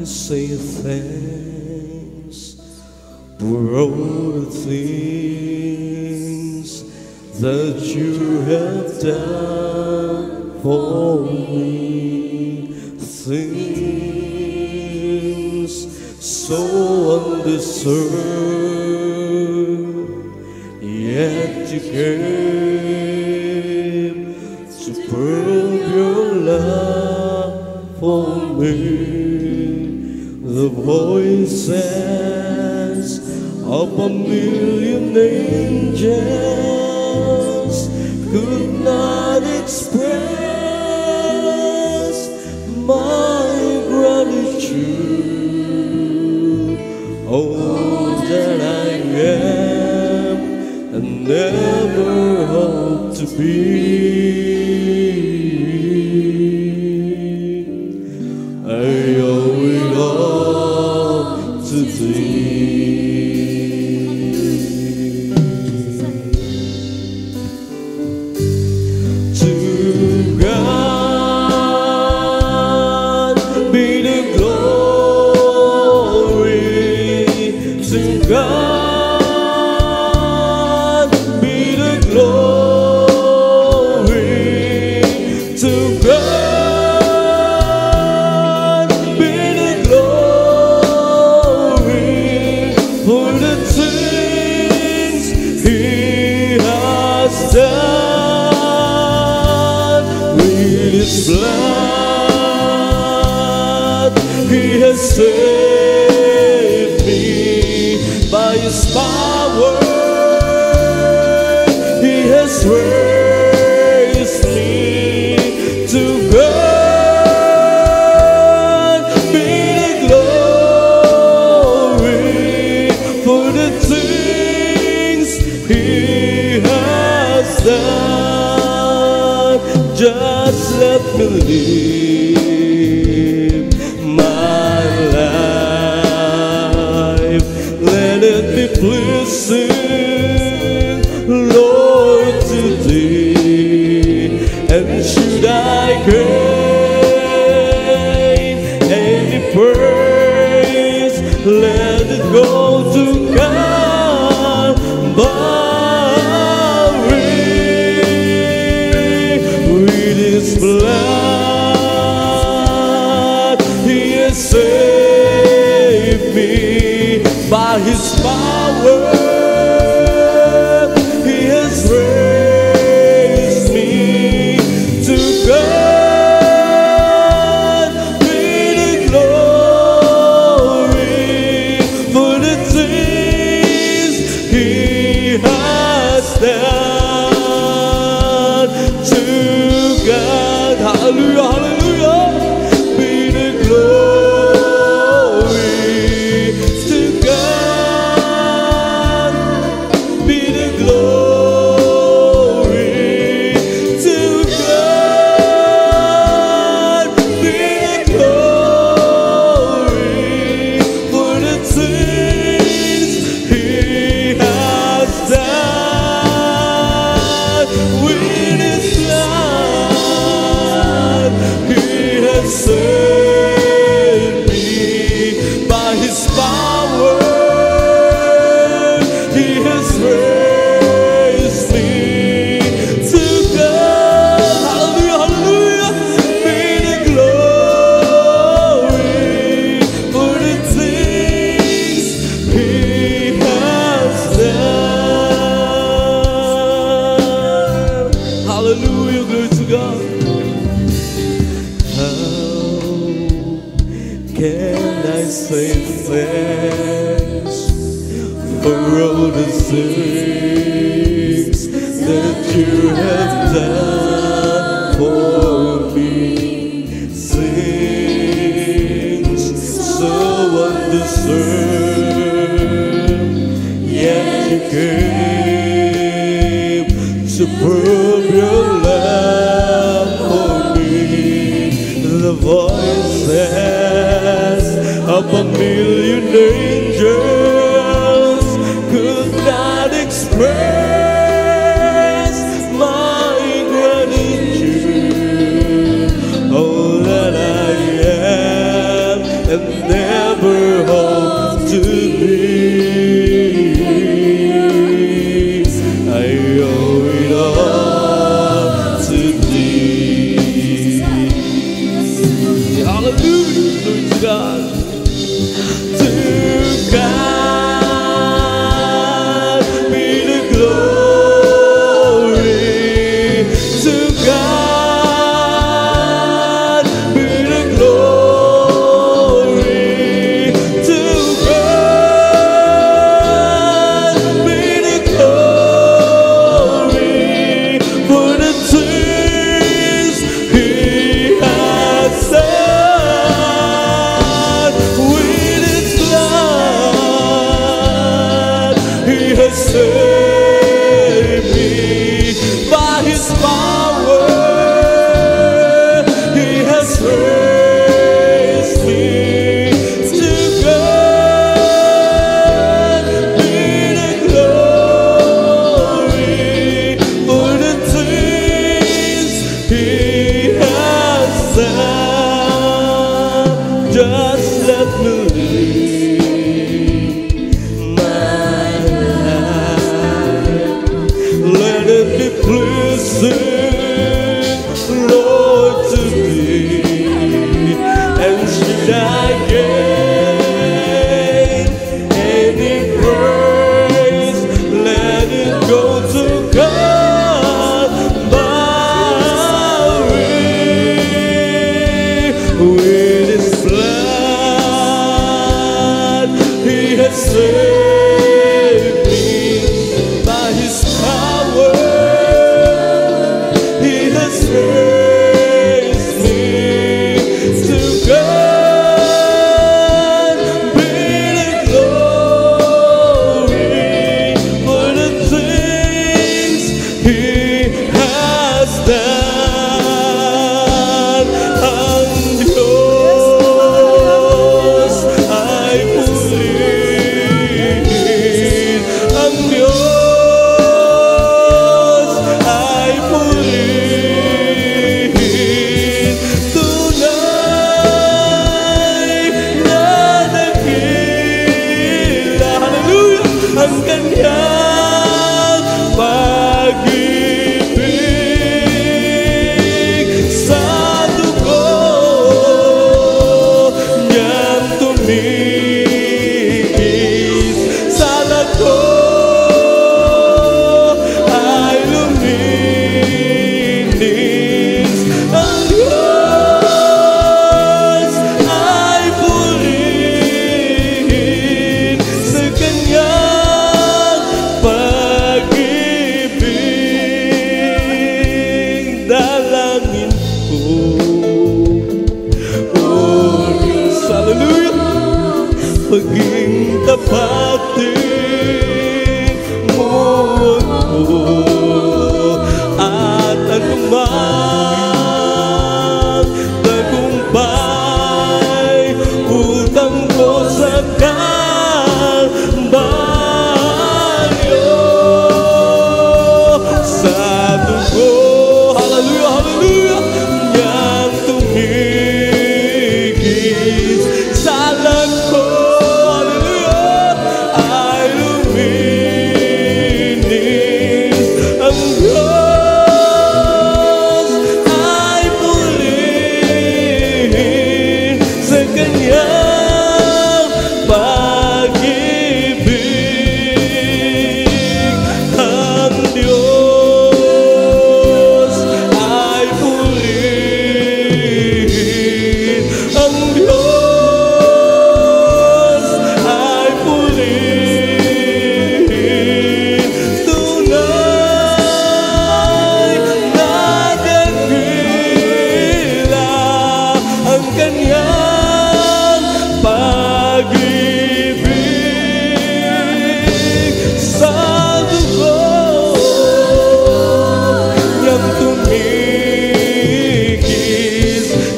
say thanks for all the things that you have done for me. Things so undeserved, yet you came to prove your love for me. The voices of a million angels could not express my gratitude. All that I am and never hope to be, I owe it all to thee. To God be the glory. To God be the glory. To God be the glory for the things He has done. With His blood He has saved me. By His power He has raised me. To God be the glory for the things He has done. Just let me live my life. Let it be pleasing, Lord, to Thee. And should I gain any praise, let it go to Calvary. With His blood He has saved me. By His power He has raised me. To God be the glory for the things He has done. To God, hallelujah, hallelujah, be the glory. To God be the glory. To God be the glory for the things He has done. With His blood He has saved me. By His power He has raised me. To God, hallelujah, hallelujah, be the glory for the things He has done. Hallelujah, glory to God. How can I say thanks for all the things that you have done for me? Things so undeserved, yet you came to prove your love for me. The voices of a million angels could not express my gratitude. All that I am and has saved me by His power. He has raised me to God. Be the glory for the things He has done. Just let me live my life. Let it be pleasing, Lord, to Thee. And should I gain any praise, let it go to God. With His blood, He has saved me by His power. He has raised me to God. Be the glory for the things He has done. Ang kanyang pag-ibig sa dugo niyang tumigis sa lago ay luminis. Ang Diyos ay purihin sa kanyang pag-ibig. Dalangin ko, oh Diyos, hallelujah, maging tapatin mo ako at anumang tagumpay utang ko sa Kalbaryo. Sa dugo, hallelujah, hallelujah, niyang tumigis sa lago, hallelujah, ay luminis. Ang Diyos ay purihin sa kanyang pag-ibig. Ang Diyos ay purihin. Ang Diyos ay purihin. Tunay na dakila ang kanyang pag-ibig sa dugo niyang tumigis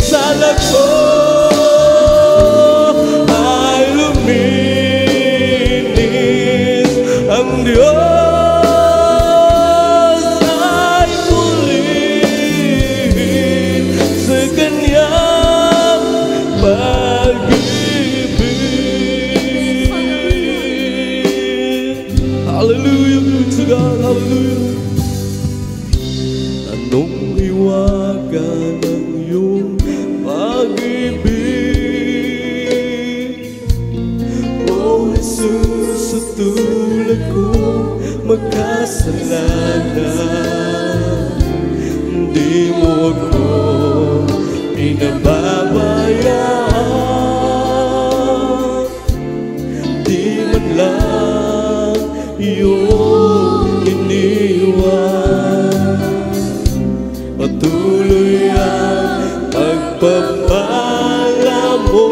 sa lago ay luminis. Ang Diyos ay purihin sa kanyang pag-ibig. Hallelujah, glory to God, hallelujah. Anong hiwaga ng iyong pag-ibig, O Jesus, sa tulad ko magkasalanan, di mo ako pinababayaan, di man lang iyong iniwan. Patuloy ang pagpapala mo,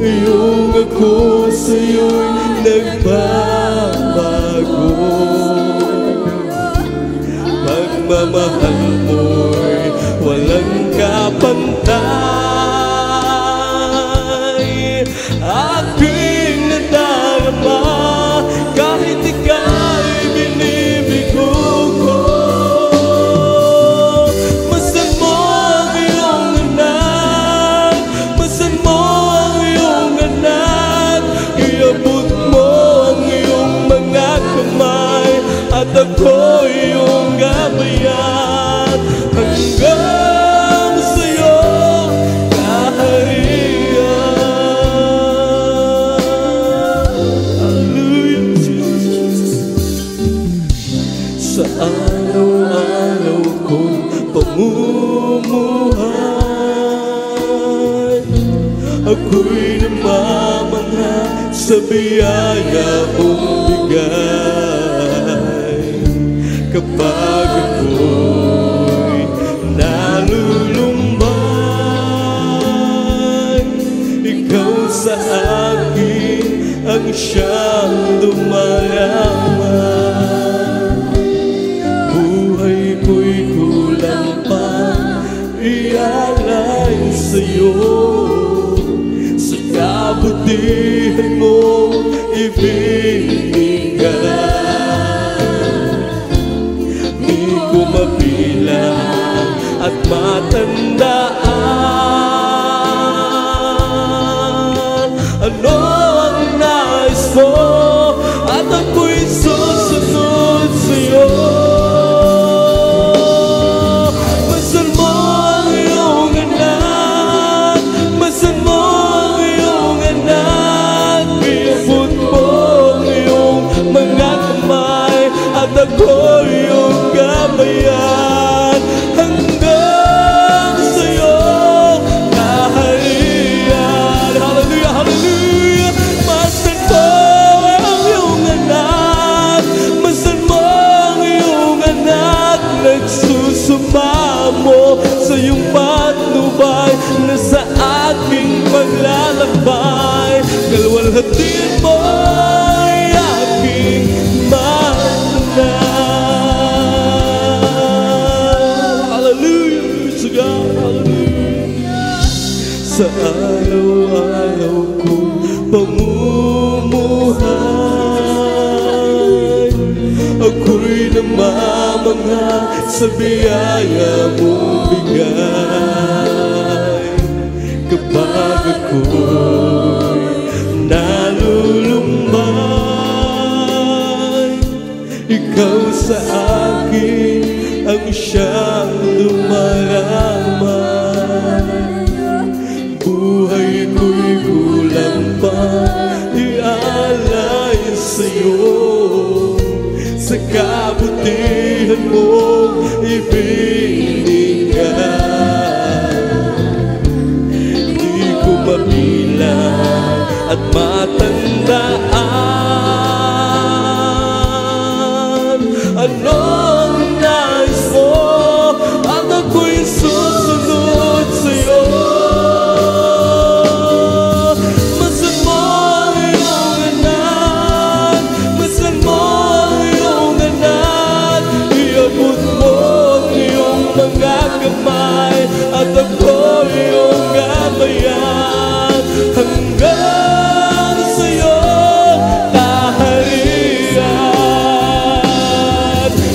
iyong ako sa'yo'y nagbabago. Pagmamahal mo'y walang kapantay. Aking nadarama kahit ika'y binibigo ko. Masan mo ang iyong anak, masan mo ang iyong anak. Iabot mo ang iyong mga kamay at ako iyong gabayan hanggang sa'yo kaharian. Hallelujah, Jesus. Sa araw-araw kong pamumuhay, ako'y namamangha sa biyaya mong bigay. Kapag ako'y nalulumbay, ikaw sa akin ang siyang dumaraman. Buhay ko'y kulang pa, ialay sa'yo. Sa kabutihan mo ibinigay. Mabilang at matandaan ano ang nais mo at ako'y susunod sa'yo. Masan mo ang iyong anak, masan mo ang iyong anak. Iabot mo ang iyong mga kamay at ako'y iyong gabayan hanggang sa'yo kaharian. Hallelujah, hallelujah. Masan mo ang iyong anak, masan mo ang iyong anak. Nagsusumamo sa iyong patnubay na sa aking paglalakbay. Kalwalhatian mo ay aking matandaan. Sa araw-araw kong pamumuhay, ako'y namamangha sa biyaya mong bigay. Kapag ako'y nalulumbay, ikaw sa akin ang siyang dumaraman. Buhay ko'y kulang pa, ialay sa'yo. Sa kabutihan mong ibinigay. Di ko mabilang at matandaan ano ang nais mo at ako'y susunod sa'yo. At ako iyong gabayan hanggang sa'yo kaharian.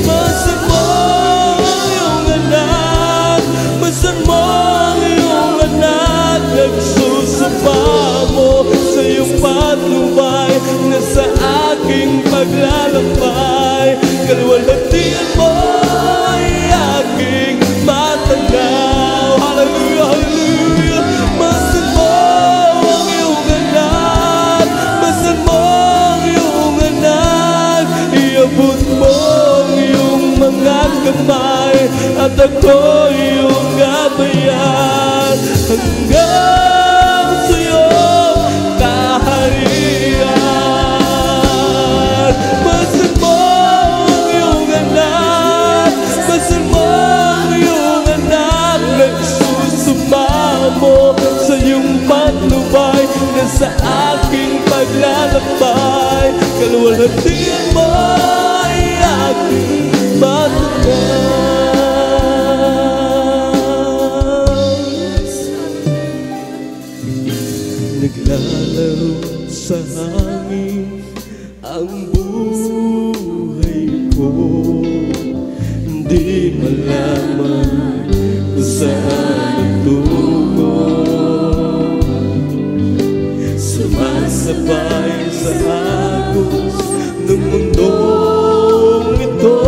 Masan mo ang iyong anak, masan mo ang iyong anak. Nagsusumamo sa iyong patnubay na sa aking paglalakbay. Kalwalhatian mo ay aking matanaw. Hallelujah, hallelujah. Masan mo ang iyong anak, masan mo ang iyong anak. Iabot mo ang iyong mga kamay at ako iyong gabayan hanggang sa'yo kaharian. Masan mo ang iyong anak, masan mo ang iyong anak. Nagsusumamo sa iyong patnubay na sa aking paglalakbay. perhatian mo ay aking matagas. Naglalaro sa hangin ang buhay ko, di malaman kung saan tungo. Sumasabay sa agos ng mundong ito,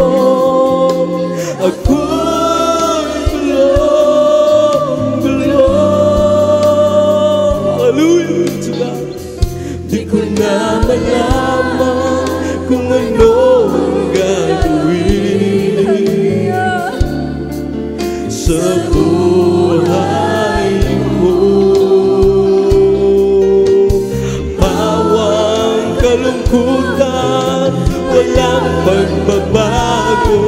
ako'y gulong-gulo. Hallelujah! Di ko na malaman kung ano ang gagawin sa buhay ko. Pawang kalungkutan, walang pagbabago.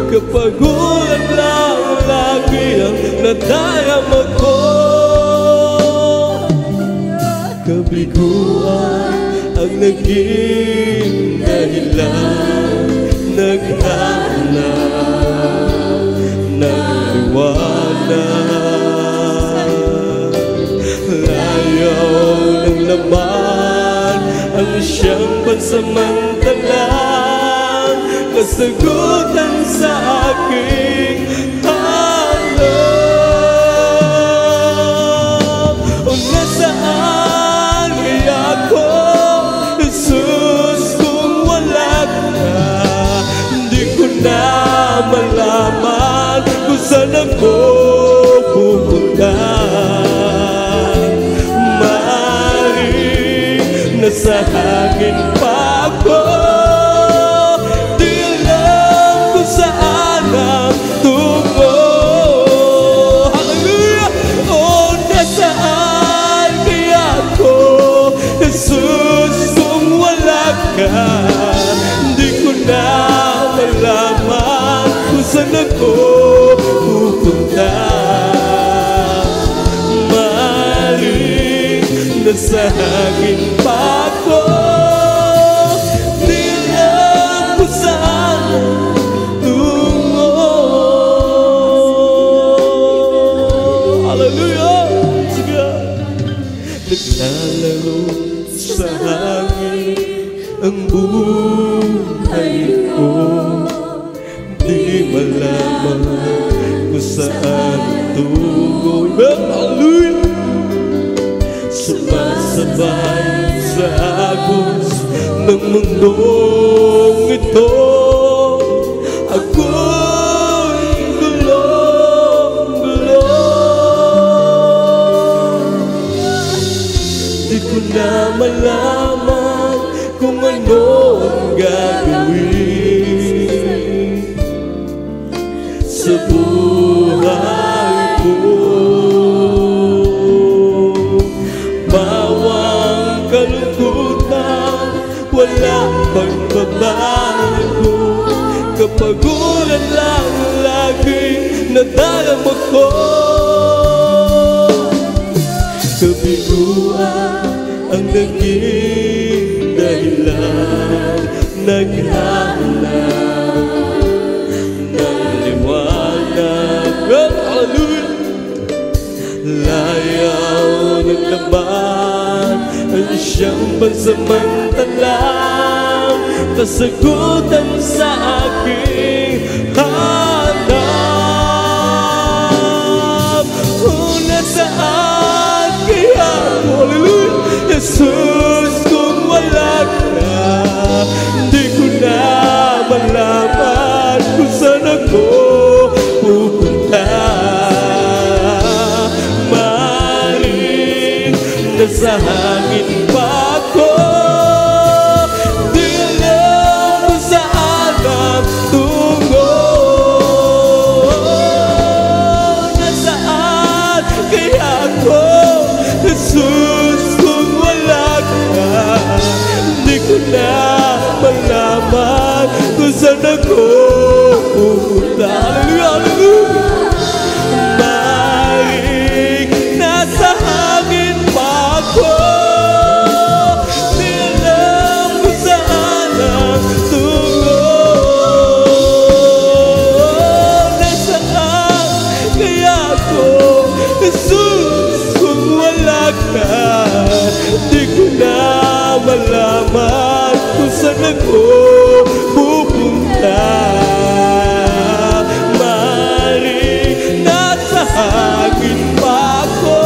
Kapagulan lang lagi ang nadarama ko. Kabiguan ang naging dahilan, naghanap ng liwanag. Layaw ng laman ang siyang pansamantalang kasagutan sa aking hanap. O nasaan kaya ako, Jesus, kung wala ka? Hindi ko na malaman kung saan ako pupunta. Maaaring nasa hangin pa ako, di alam kung saan ang tungo. Hallelujah! O nasaan kaya ako, Jesus, kung wala ka? Hindi ko na malaman kung saan ako pupunta. Maaaring nasa hangin pa ako, di alam kung saan tungo. Hallelujah! Sige! Naglalaro sa hangin ang buhay ko, di malaman kung saan tungo. Hallelujah! Sumasabay sa agos ng mundong ito, ako'y gulong-gulo. Di ko na malaman kung ano ang gagawin sa buhay ko. Bawang kalungkutan, walang pagbabago. Kapagulan lang lagi nadarama ko. Kabiguan ang naging dahilan, naghanap ng liwanag. Hallelujah! Layaw ng laman ang siyang pansamantalang kasagutan sa aking hanap. O nasaan kaya ako, hallelujah, Jesus, kung wala ka? Hindi ko na malaman kung saan ako pupunta. Nasa hangin pa ako, di alam kung saan ang tungo. Nasaan kaya ako, Jesus, kung wala ka? Di ko na malaman kung saan ako pupunta. Hallelujah, hallelujah! Maaaring nasa hangin pa ako, di alam kung saan malaman kung saan ako pupunta. Maaaring nasa hangin pa ako,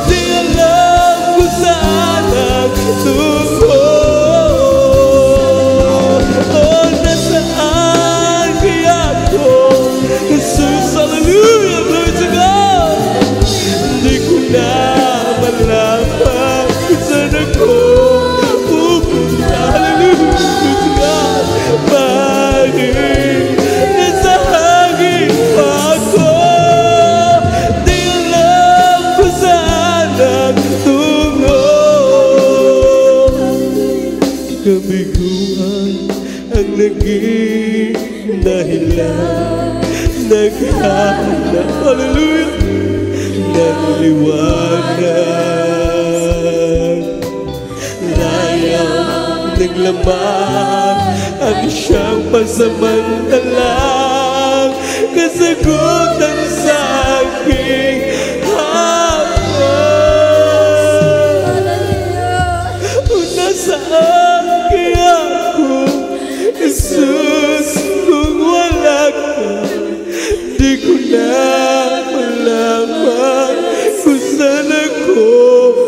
di alam kung saan ang tungo. Oh, nasaan kaya ako? Jesus, hallelujah, glory to God. Di ko na malaman kung saan ako pupunta. Hallelujah, glory to God. Maaaring nasa hangin pa ako, di alam kung saan ang tungo. Kabiguan ang naging dahilan, naghahanap, hallelujah, ng liwanag. Layang ng laman ang siyang pasamantalang kasagutan sa aking hamon. Nasaan kaya ako, Jesus, kung wala ka? Di ko na malaman kung saan ako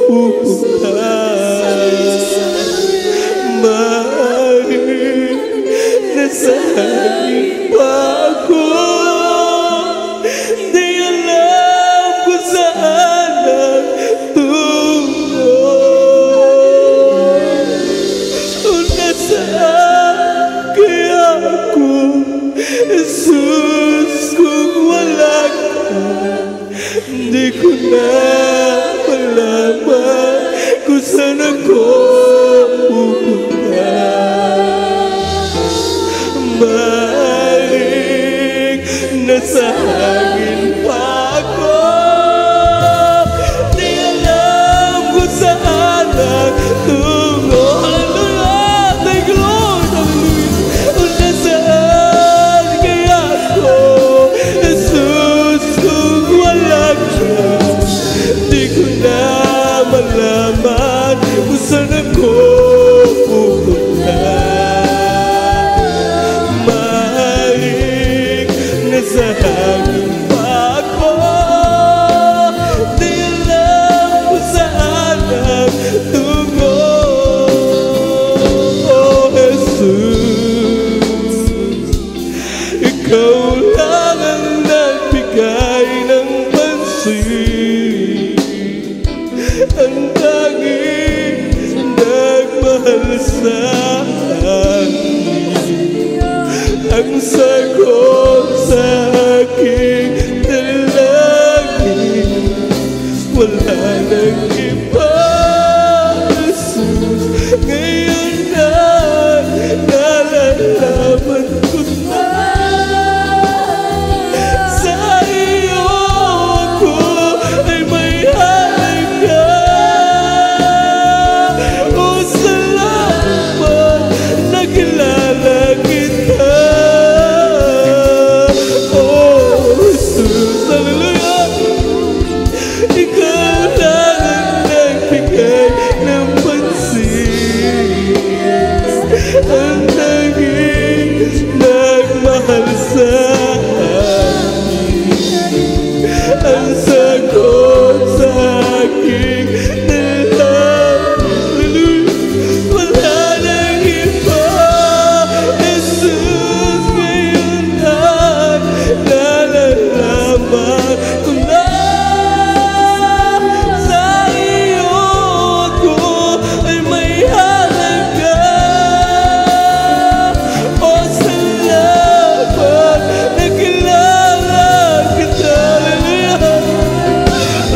pupunta. Maaaring nasa hangin pa ako, di alam kung saan ang tungo. O nasaan kaya ako, Jesus, kung wala ka? Di ko na malaman kung saan ako pupunta. Maaaring nasa hangin pa ako, di alam kung saan ang tungo. Hallelujah, thank you Lord, hallelujah. O nasaan kaya ako, Jesus, kung wala ka? Di ko na malaman kung saan ako pupunta. Maaaring nasa hangin pa ako, di alam kung saan ang tungo. Oh, Jesus, ikaw lang ang nagbigay ng pansin, ang tanging nagmahal sa akin, ang sagot sa aking dalangin. Wala nang iba, Jesus, ngayon na nalalaman ko na sa iyo ako ay may halaga. O salamat, nakilala kita. Oh, Jesus, hallelujah. Ikaw lang ang nagbigay ng pansin, ang naging nagmahal sa akin, ang sagot sa aking dalangin. Wala nang iba, Jesus, ngayon ay nalalaman ko na sa iyo ako ay may halaga. O salamat, nakilala kita. Hallelujah.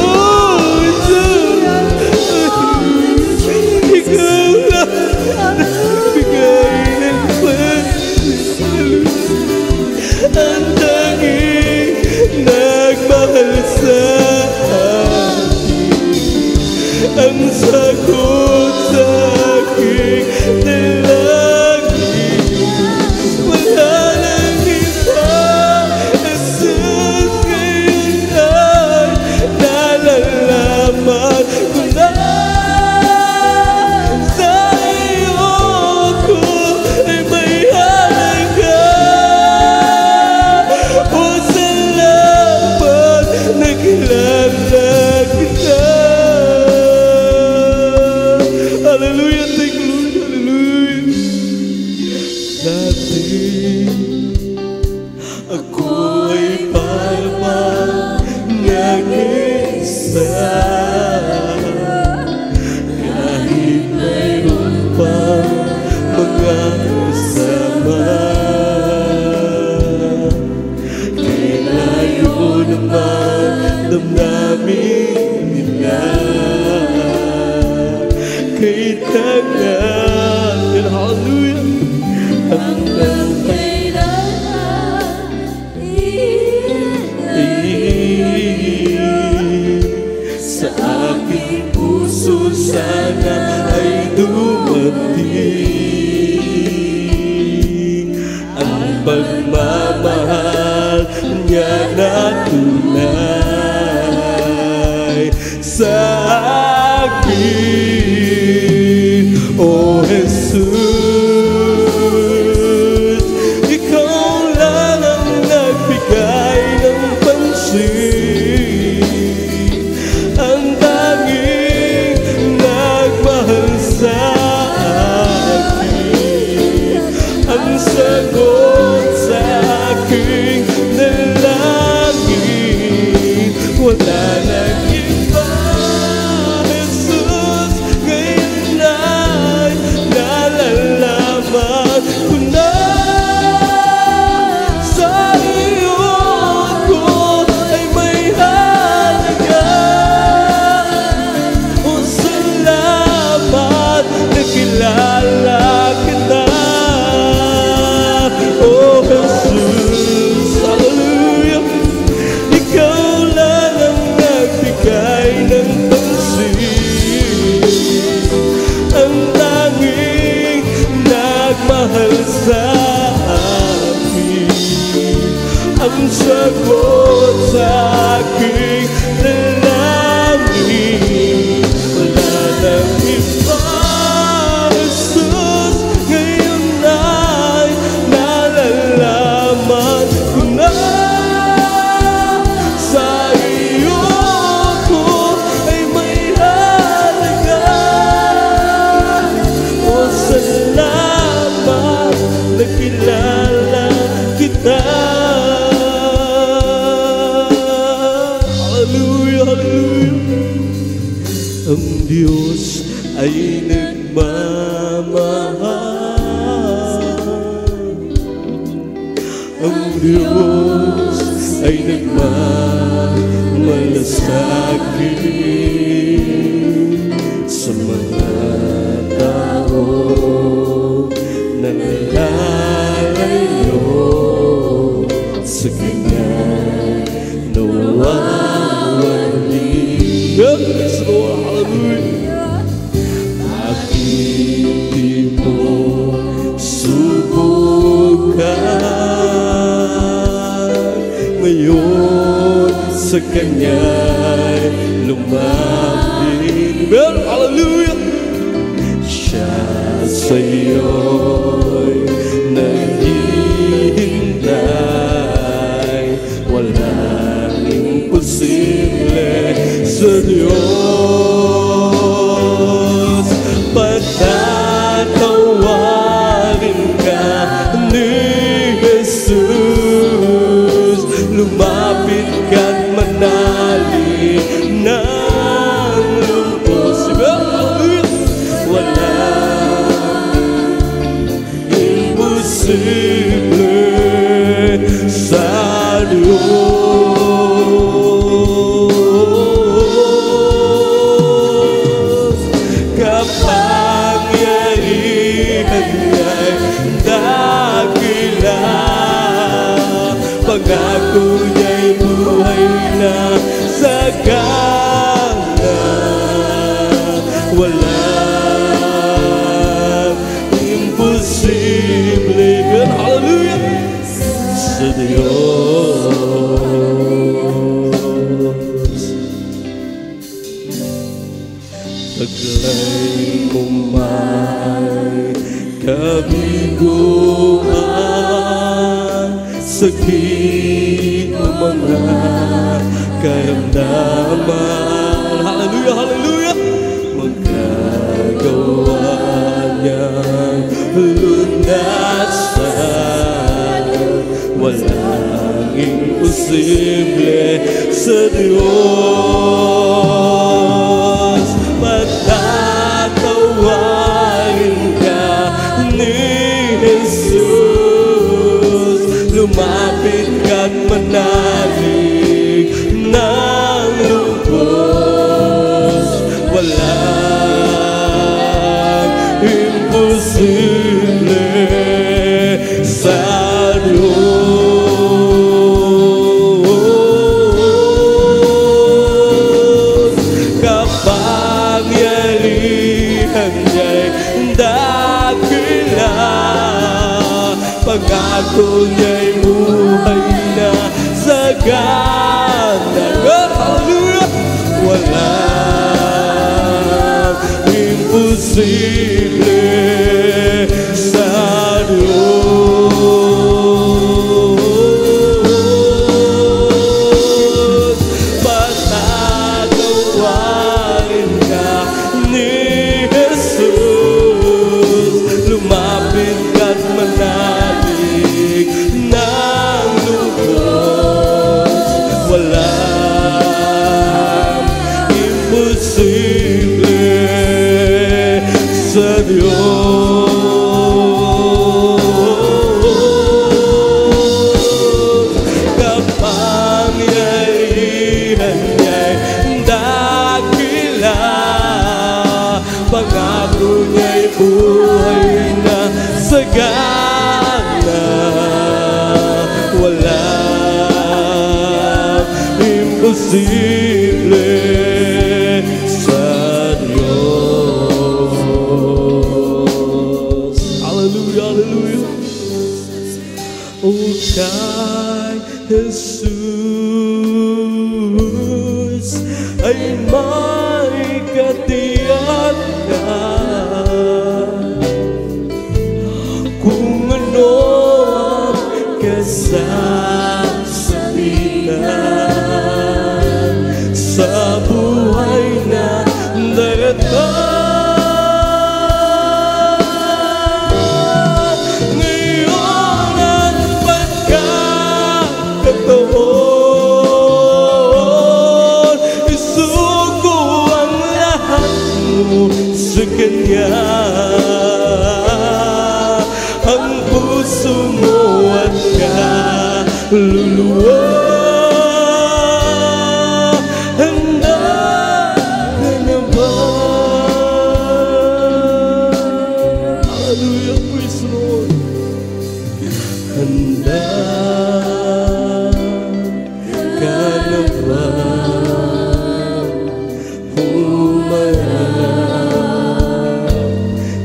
Oh, Jesus, ikaw lang nagbigay ng pansin, ang tanging nagmahal sa akin, ang sagot sa aking dalangin. Wala nang iba, Jesus, ngayon ay nalalaman ko na sa ng atin. Hallelujah. Hanggang sa aking puso sana ay dumating ang pagmamahal niya na tunay sa akin. O Jesus, ikaw lang ang nagbigay ng pansin, ang tanging nagmahal sa akin, ang sagot sa aking dalangin. Wala nang iba, Jesus, ngayon ay nalalaman ko na sa iyo ako ay may halaga. O salamat, nakilala kita. O Jesus, hallelujah. Ikaw lang ang nagbigay ng pansin, ang tanging nagmahal sa akin, ang sagot sa aking dalangin. Wala nang iba, Jesus, ngayon ay nalalaman ko na sa iyo ko ay may halaga. O salamat, nakilala kita. Hallelujah, hallelujah. Ang Diyos ay nagmamahal, ang Diyos ay nagmamahal sa akin, sa mga tao na nalalayo sa Kanya'y nawawali. Yes, Lord, hallelujah. Bakit di mo subukan ngayon sa Kanya'y lumapit? Hallelujah. Siya sa'yo'y naghihintay, walang imposible sa Diyos. Patatawarin ka ni Jesus, lumapit ka't manalig ng lubos. Walang imposible sa Diyos. Kapangyarihan niya'y dakila, pangako niya'y buhay na sagana. Walang imposible, hallelujah, sa Diyos. Taglay mong may kabiguan, sakit o mga karamdaman. Hallelujah, hallelujah. Magkagawa niyang lunasan, walang imposible sa Diyos. Patatawarin ka ni Jesus, lumapit ka't manalig ng lubos. Walang imposible sa Diyos. Kapangyarihan niya'y dakila, pangako niya'y buhay na sagana. Hallelujah! Walang imposible sa Diyos. Patatawarin ka ni Jesus, lumapit ka't manalig ng lubos. Walang imposible sa Diyos. Kapangyarihan niya'y dakila, pangako niya'y buhay na sagana. Walang imposible sa Diyos. Hallelujah, hallelujah. O kay Jesus ay may katiyakan, kung ano ang kasasabihan sa buhay na darating. Ngayon ang pagkakataon, isuko ang lahat mo sa Kanya, ang puso mo at kaluluwa. Handa ka na ba? Hallelujah, praise the Lord. Handa ka na ba humarap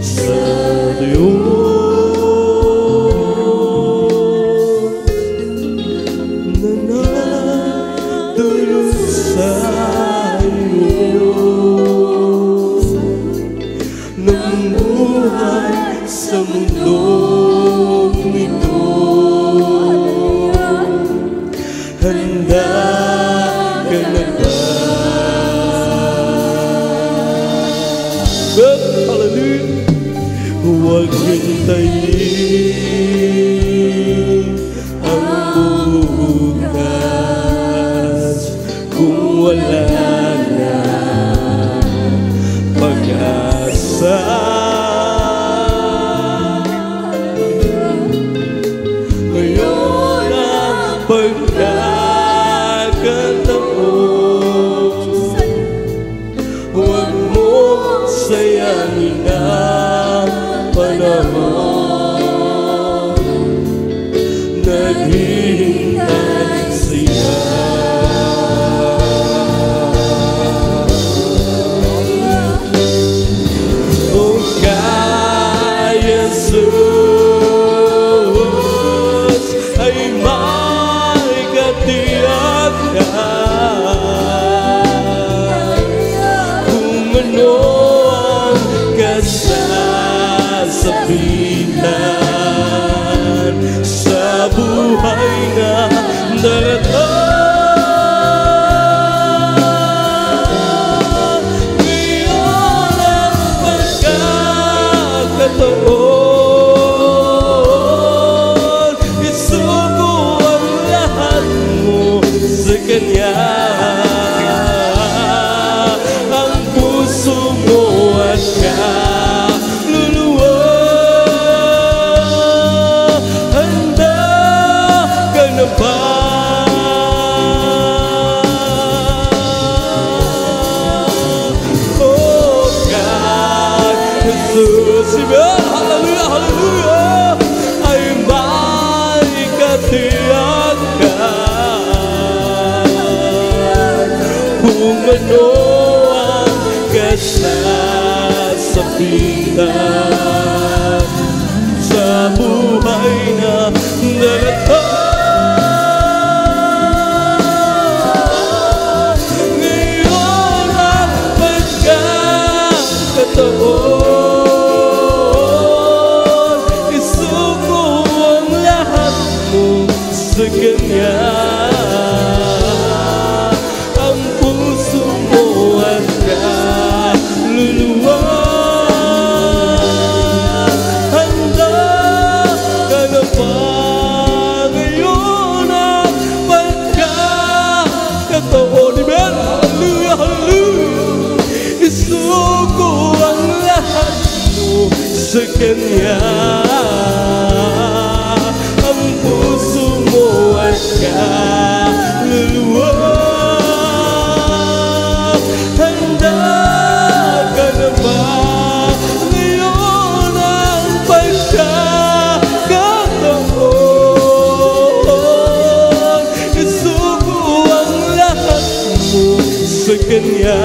sa Diyos na natulog sa iyo ng buhay sa mundong ito? Handa ka na ba? Hallelujah! Huwag hintayin ang bukas kung wala na pag-asa. Ngayon ang pagkakataon, huwag mo sayangin ang panahon. Naghihintay siya. O kay Jesus ay may katiyakan, kung ano ang kasasabihan sa buhay na darating. Ngayon ang pagkakataon, isuko ang lahat mo sa Kanya, ang puso mo at kaluluwa. Handa ka na ba? Oh God, Jesus. Diyos, amen, hallelujah, hallelujah, ay maikatiyagan kung ano ang kasasabihan sa buhay na narito. Ngayon ang pagkakataon, isuko ang lahat mo sa Kanya. Ang puso mo at kaluluwa, handa ka na ba ngayon ang pagkakataon? Amen, hallelujah, hallelujah. Isuko ang lahat mo sa Kanya. Ang puso mo at kaluluwa, handa ka na ba ngayon ang pagkakataon? Isuko ang lahat mo sa Kanya.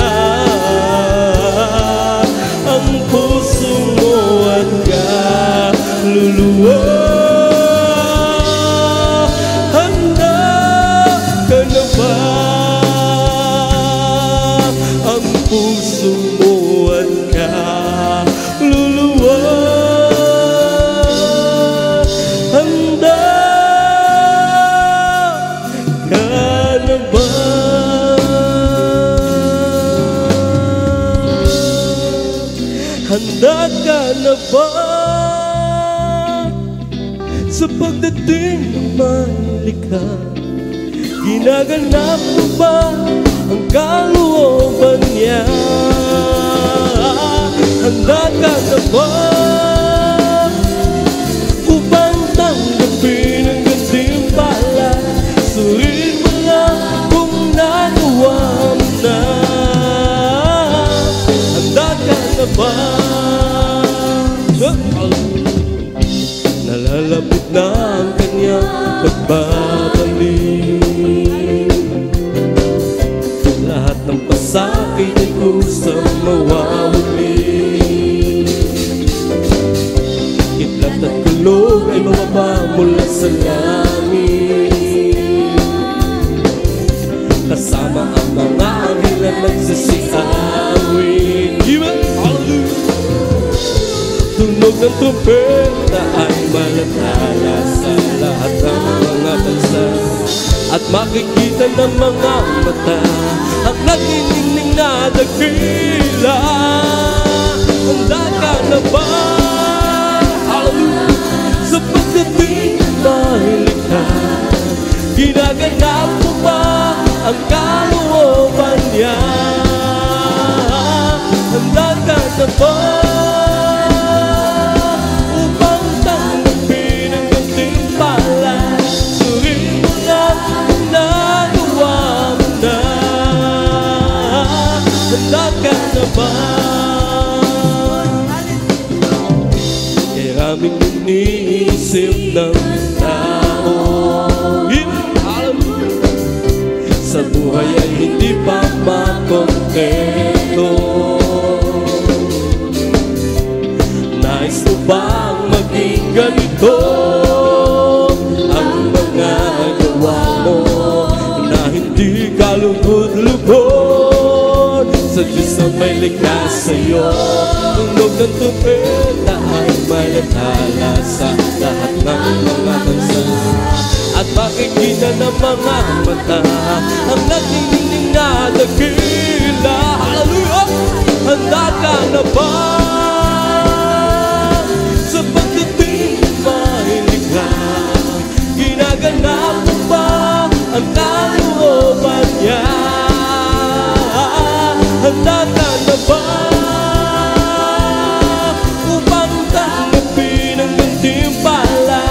Ang puso mo at kaluluwa, handa ka na ba? Ang puso mo at kaluluwa, handa ka na ba? Handa ka na ba sa pagdating ng malikha? Ginaganap mo ba ang kalooban niya? Handa ka na ba upang tanggapin ang gantimpala? Suriin mo lang kung nagawa mo na. Handa ka na ba? Nalalapit na ang Kanyang pagbabalik. Lahat ng pasakit ay kusang mawawali. Kidlat at kulog ay mababa mula sa langit, kasama ang mga anghel na nagsisiawit. Tunog ng trumpeta ay malatala sa lahat ng mga bansa, at makikita ng mga mata ang nagniningning na dakila. Handa ka na ba, hallelujah, sa pagdating ng malikha? Ginaganap mo ba ang kalooban niya? Handa ka na ba upang tanggapin ang gantimpala? Suriin mo lang kung nagawa mo na. Handa ka na ba? Maraming iniisip ng tao, sa buhay ay hindi pa makontento. Nais mo bang maging ganito ang mga gawa mo, na hindi ka lubod-lubod sa Diyos na may likha sa'yo? Tunog ng trumpeta ay malatala sa lahat ng mga bansa, at makikita ng mga mata ang nagniningning na dakila. Hallelujah! Handa ka na ba sa pagdating ng malikha? Ginaganap mo ba ang kalooban niya? Handa ka na ba upang tanggapin ang gantimpala?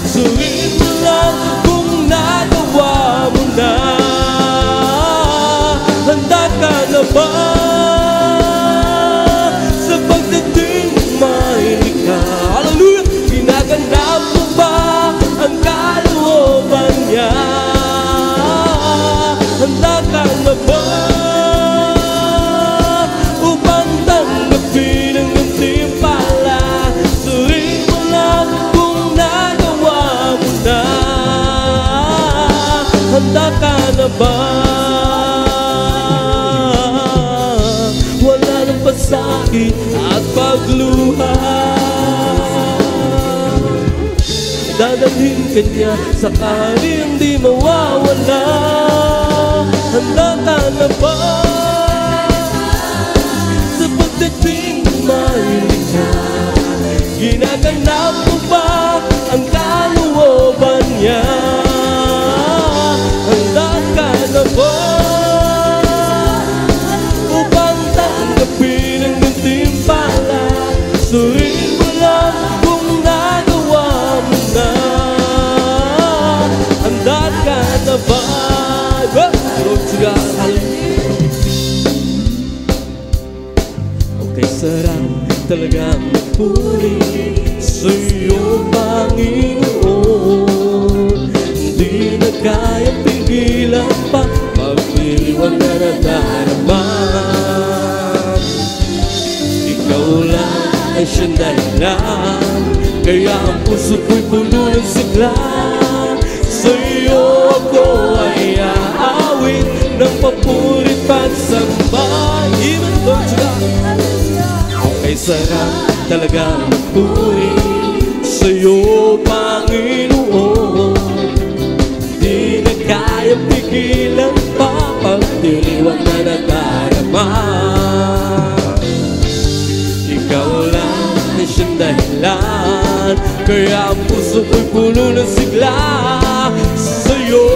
Suriin mo lang kung nagawa mo na. Handa ka na ba sa pagdating dalhin kanya sakali hindi mawawala. Handa ka na ba sa pagdating mahilig ka? Ginaganap mo ba ang kalooban niya? Handa ka na ba upang tanggapin ang gantimpala? Suriin mo lang kung nagawa mo na. Handa ka na ba? Okay, sarap talagang magpuri sa'yo, Panginoon. Hindi na kaya pigilan pa pag-iliwan na nadarama. Ikaw lang ay siyang dahilan, kaya ang puso ko'y puno ng sigla. Sa'yo ako ay aawit ng papurit pagsamba. Even though okay, sarap talagang magpuri sa'yo, Panginoon. Di na kaya pigilan pa pagdiriwang na nadarama. Ikaw lang ay siyang dahilan, kaya ang puso ko'y puno ng sigla. Sa'yo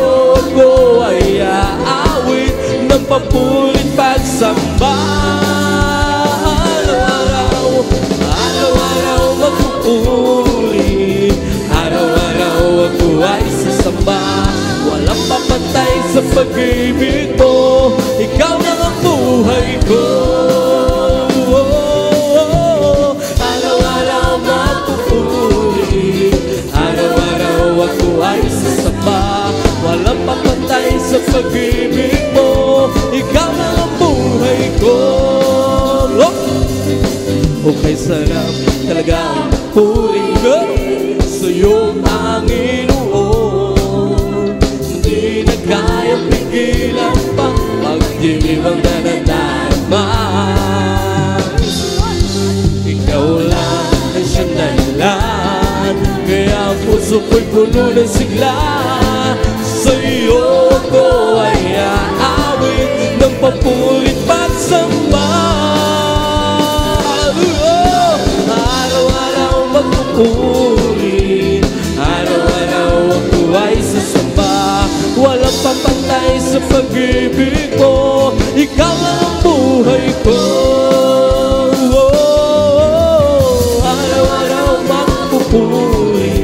ko ay aawit ng papurit pagsamba. Araw-araw magpupuri, araw-araw ako ay sasamba. Walang papatay sa pag-ibig mo, ikaw lang ang buhay ko. Araw-araw magpupuri, araw-araw ako ay sasamba. Walang papatay sa pag-ibig mo, ikaw lang ang buhay ko. Okay, sarap talagang puri sa'yo, Panginoon. Hindi na kaya pigilan pa pagdiriwang na nadarama. Ikaw lang ay siyang dahilan, kaya ang puso ko'y puno ng sigla. Sa'yo ko ay aawit ng papurit pagsamba. Araw-araw magpupuri, araw-araw ako ay sasamba. Walang papantay sa pag-ibig mo, ikaw lang ang buhay ko. Araw-araw magpupuri,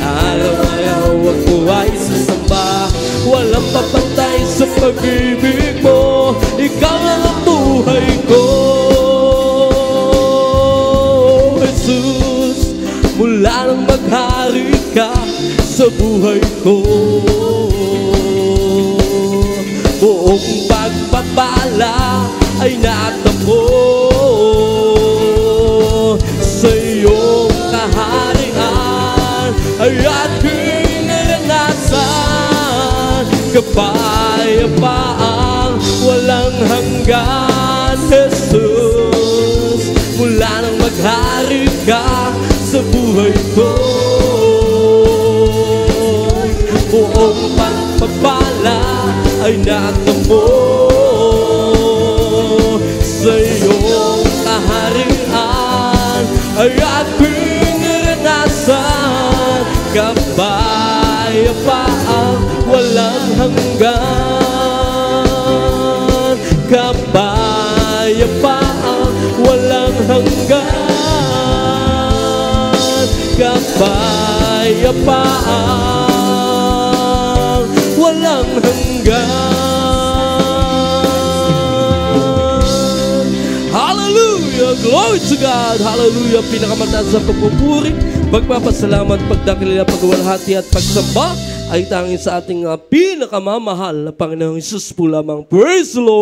araw-araw ako ay sasamba. Walang papantay sa pag-ibig mo, ikaw lang ang buhay ko. Jesus, mula nang maghari ka sa buhay ko, buong pagpapala ay natamo. Sa iyong kaharian ay aking naranasan, kapayapaang walang hanggan. Jesus, mula nang maghari ka sa buhay ko, buong pagpapala ay natamo. Sa iyong kaharian ay aking naranasan, kapayapaang walang hanggan. Kapayapaang walang hanggan. Kapayapaang walang hanggan. Hallelujah! Glory to God! Hallelujah! Pinakamataas sa pagpupuri, pagpapasalamat, pagdakilala, pagwalhati at pagsamba ay tanging sa ating pinakamamahal na Panginoong Jesus po lamang. Praise the Lord!